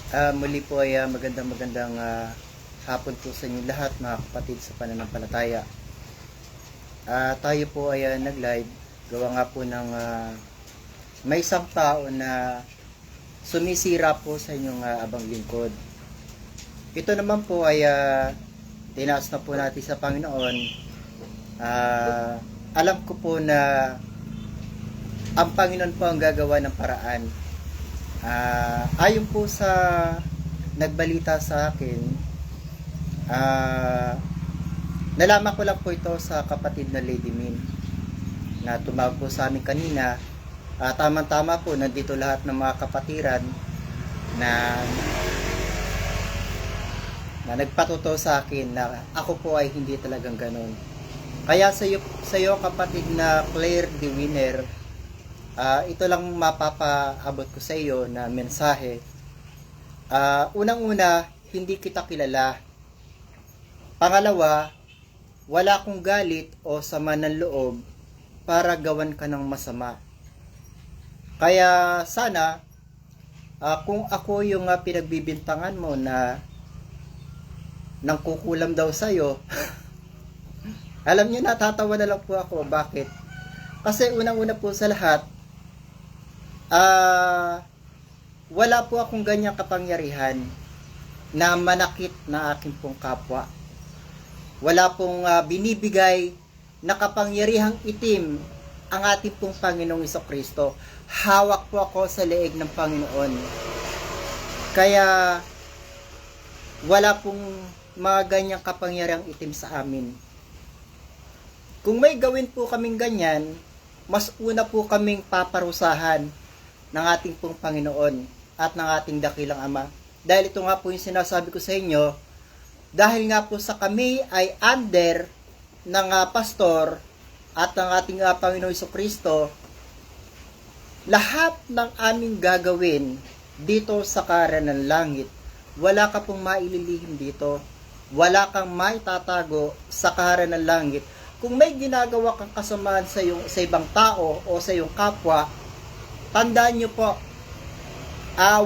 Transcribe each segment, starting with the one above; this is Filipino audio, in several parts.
Muli po ay magandang hapon po sa inyo lahat mga kapatid sa pananampalataya. Tayo po ay nag-live gawa nga po ng may isang tao na sumisira po sa inyong abang lingkod. Ito naman po ay tinaas na po natin sa Panginoon. Alam ko po na ang Panginoon po ang gagawa ng paraan. Ayon po sa nagbalita sa akin, nalaman ko lang po ito sa kapatid na Lady Min na tumawag po sa amin kanina. Tama-tama po, nandito lahat ng mga kapatiran na nagpatuto sa akin na ako po ay hindi talagang ganon. Kaya sa iyo kapatid na Claire de Winner, ito lang mapapaabot ko sa iyo na mensahe. Unang-una, hindi kita kilala. Pangalawa, wala akong galit o sama ng loob para gawan ka ng masama. Kaya sana, kung ako yung pinagbibintangan mo na nang kukulam daw sa iyo, alam niyo, natatawa na lang po ako. Bakit? Kasi unang-una po sa lahat, wala po akong ganyang kapangyarihan na manakit na aking pong kapwa. Wala pong binibigay na kapangyarihang itim ang ating pong Panginoong Jesucristo. Hawak po ako sa leeg ng Panginoon. Kaya wala pong mga ganyang kapangyarihang itim sa amin. Kung may gawin po kaming ganyan, mas una po kaming paparusahan ng ating pong Panginoon at ng ating dakilang Ama. Dahil ito nga po yung sinasabi ko sa inyo, dahil nga po sa kami ay under ng pastor at ng ating Panginoon Jesucristo, lahat ng aming gagawin dito sa Kaharian ng Langit, wala ka pong maililihim dito, wala kang maitatago sa Kaharian ng Langit. Kung may ginagawa kang kasamaan sa ibang tao o sa iyong kapwa, tandaan nyo po,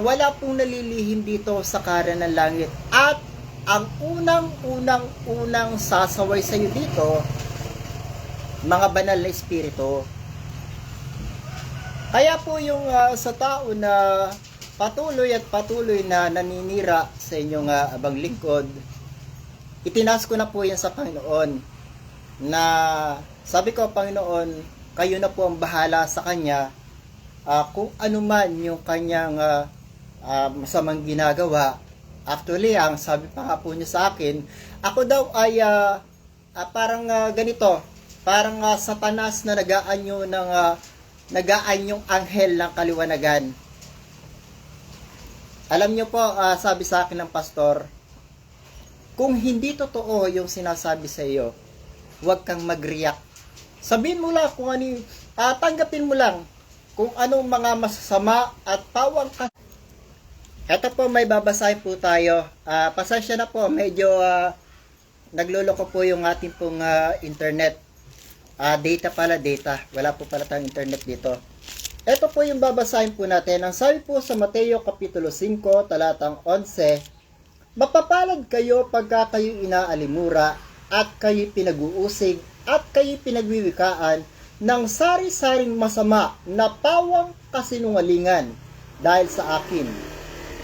wala pong nalilihim dito sa Kaharian ng Langit. At ang unang sasaway sa iyo dito, mga banal na espiritu. Kaya po yung sa tao na patuloy na naninira sa inyong abang lingkod, itinaas ko na po yan sa Panginoon. Na sabi ko, Panginoon, kayo na po ang bahala sa kanya. Kung ano man yung kanyang masamang ginagawa. Actually, ang sabi pa nga po niya sa akin, ako daw ay parang ganito, parang satanas na nagaanyong anghel ng kaliwanagan. Alam niyo po, sabi sa akin ng pastor, kung hindi totoo yung sinasabi sa iyo, huwag kang mag-react. Sabihin mo lang kung ano, tanggapin mo lang kung anong mga masasama at pawang ka. Ito po, may babasahin po tayo. Pasensya na po, medyo nagluloko po yung ating pong internet. Data. Wala po pala tayong internet dito. Ito po yung babasahin po natin. Ang sabi po sa Mateo Kapitulo 5, talatang 11, mapapalad kayo pagka kayo inaalimura at kayo pinag-uusig at kayo pinagwiwikaan ng sari-saring masama na pawang kasinungalingan dahil sa akin.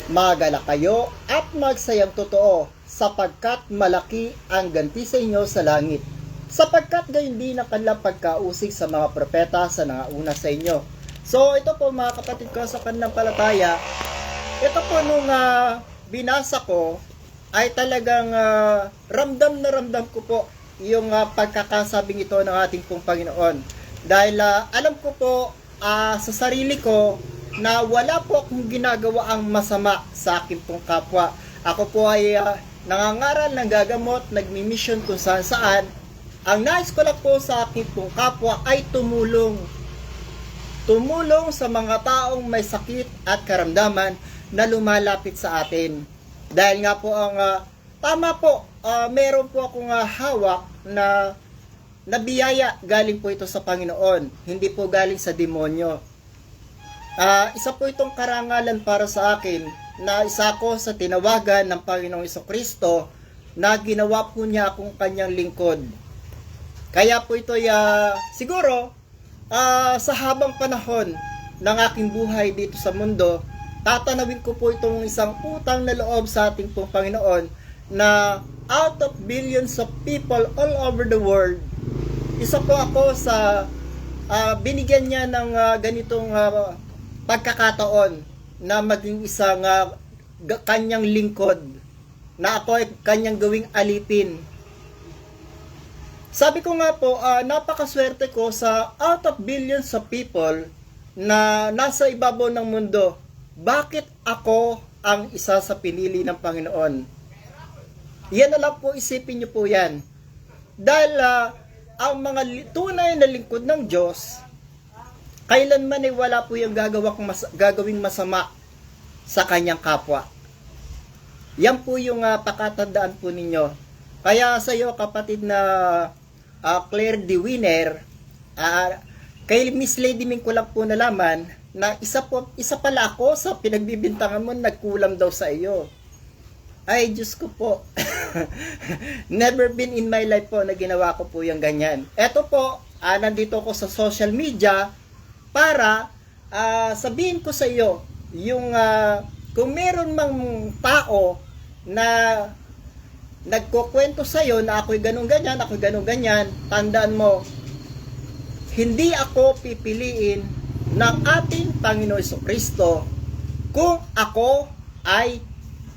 Magala kayo at magsayang totoo sapagkat malaki ang ganti sa inyo sa langit. Sapagkat gayon din ang kanilang pagkausig sa mga propeta sa nangauna sa inyo. So ito po mga kapatid ko sa pananampalataya, ito po nung binasa ko ay talagang ramdam na ramdam ko po yung pagkakasabing ito ng ating pong Panginoon. Dahil alam ko po sa sarili ko na wala po akong ginagawa ang masama sa aking pong kapwa. Ako po ay nangangaral ng gagamot, nagmi-mission kung saan saan. Ang nais ko lang po sa aking pong kapwa ay tumulong. Tumulong sa mga taong may sakit at karamdaman na lumalapit sa atin. Dahil nga po ang tama po, meron po akong hawak na biyaya, galing po ito sa Panginoon, hindi po galing sa demonyo. Isa po itong karangalan para sa akin na isa ko sa tinawagan ng Panginoong Jesucristo na ginawa po niya akong kanyang lingkod. Kaya po ito siguro sa habang panahon ng aking buhay dito sa mundo, tatanawin ko po itong isang utang na loob sa ating pong Panginoon na out of billions of people all over the world, isa po ako sa binigyan niya ng ganitong pagkakataon na maging isang kanyang lingkod, na ako ay kanyang gawing alipin. Sabi ko nga po, napakaswerte ko sa out of billions of people na nasa ibabaw ng mundo. Bakit ako ang isa sa pinili ng Panginoon? Yan na lang po, isipin niyo po yan. Dahil ang mga tunay na lingkod ng Diyos, kailanman ay wala po yung gagawing masama sa kanyang kapwa. Yan po yung pakatandaan po ninyo. Kaya sa iyo, kapatid na Claire de Winner, kay Miss Lady Ming ko lang po nalaman na isa pala ako sa pinagbibintangan mo, nagkulam daw sa iyo. Ay, Diyos ko po. Never been in my life po na ginawa ko po yung ganyan. Eto po, nandito ako sa social media para sabihin ko sa iyo yung kung meron mang tao na nagkukwento sa iyo na ako'y ganun ganyan, tandaan mo, hindi ako pipiliin ng ating Panginoon Jesucristo kung ako ay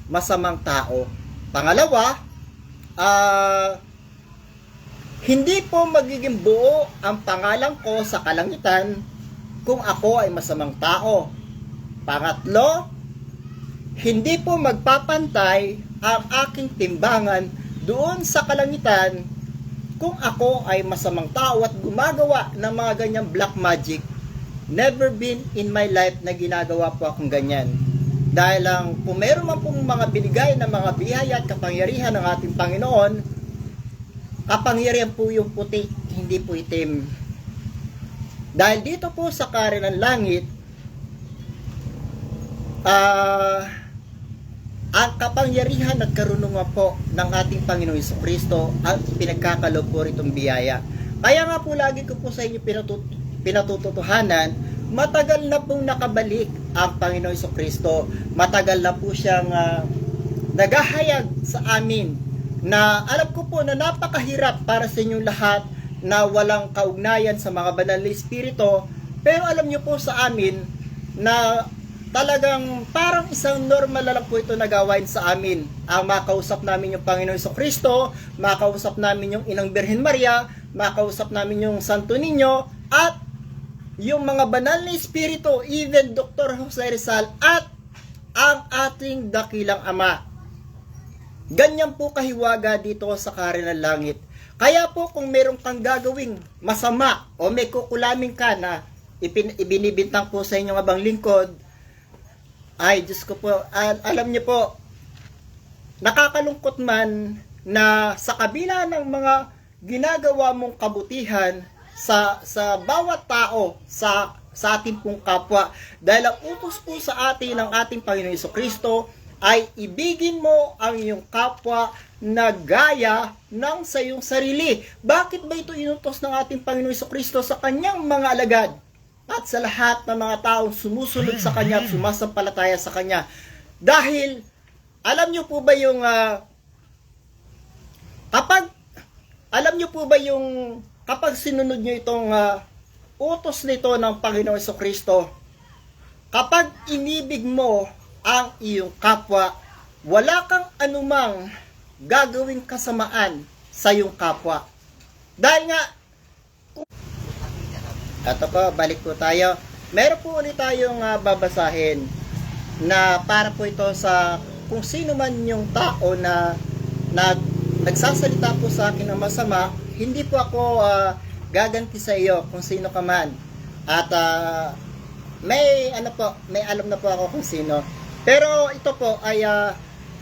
masamang tao. Pangalawa, hindi po magiging buo ang pangalan ko sa kalangitan kung ako ay masamang tao. Pangatlo, hindi po magpapantay ang aking timbangan doon sa kalangitan kung ako ay masamang tao at gumagawa ng mga ganyang black magic. Never been in my life na ginagawa po akong ganyan. Dahil lang kung meron man pong mga binigay na mga biyaya at kapangyarihan ng ating Panginoon, kapangyarihan po yung puti, hindi po itim. Dahil dito po sa Kaharian ng Langit, ang kapangyarihan at karunungan po ng ating Panginoon Jesucristo ang pinagkakaloob po ritong biyaya. Kaya nga po lagi ko po sa inyo pinatututuhanan, matagal na pong nakabalik ang Panginoon Jesucristo. Matagal na po siyang naghahayag sa amin na alam ko po na napakahirap para sa inyong lahat na walang kaugnayan sa mga banal na espiritu, pero alam niyo po sa amin na talagang parang isang normal na lang po ito na gawain sa amin. Ang makausap namin yung Panginoon Jesucristo, makausap namin yung Inang Birhen Maria, makausap namin yung Santo Niño, at yung mga banal na espiritu, even Dr. Jose Rizal, at ang ating dakilang Ama. Ganyan po kahiwaga dito sa Kaharian ng Langit. Kaya po kung meron kang gagawing masama o may kukulaming ka na ibinibintang po sa inyong abang lingkod, ay Diyos ko po, alam niyo po, nakakalungkot man na sa kabila ng mga ginagawa mong kabutihan sa bawat tao, sa ating pong kapwa, dahil ang utos po sa atin ng ating Panginoon Jesucristo ay ibigin mo ang iyong kapwa na gaya ng sa iyong sarili. Bakit ba ito inutos ng ating Panginoon Jesucristo sa kanyang mga alagad at sa lahat ng mga taong sumusunod sa kanya at sumasampalataya sa kanya? Dahil alam niyo po ba yung kapag sinunod niyo itong utos nito ng Panginoon Jesucristo, kapag inibig mo ang iyong kapwa, wala kang anumang gagawing kasamaan sa iyong kapwa. Dahil nga, ito po, balik po tayo. Meron po ulit tayong babasahin na para po ito sa kung sino man yung tao na nagsasalita po sa akin ng masama, hindi po ako gaganti sa iyo kung sino ka man. At may alam na po ako kung sino. Pero ito po ay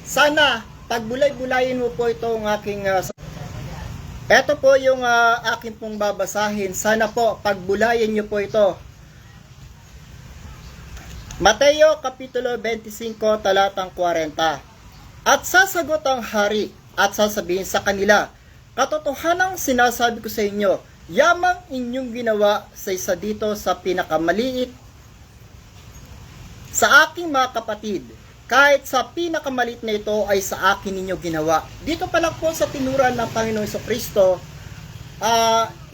sana pagbulay-bulayin mo po itong aking ito po yung akin pong babasahin. Sana po pagbulayin niyo po ito. Mateo Kapitulo 25, talatang 40. At sasagot ang hari at sasabihin sa kanila, katotohanang sinasabi ko sa inyo, yamang inyong ginawa sa isa dito sa pinakamaliit sa aking mga kapatid, kahit sa pinakamaliit na ito ay sa akin ninyo ginawa. Dito pa lang po sa tinuran ng Panginoong Jesucristo,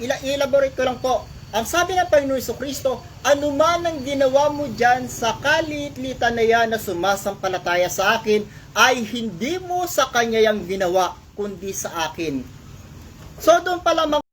elaborate ko lang po. Ang sabi ng Panginoong Jesucristo, anuman ang ginawa mo dyan sa kaliit-litan na yan na sumasampalataya sa akin, ay hindi mo sa kanya yung ginawa, kundi sa akin. So doon pala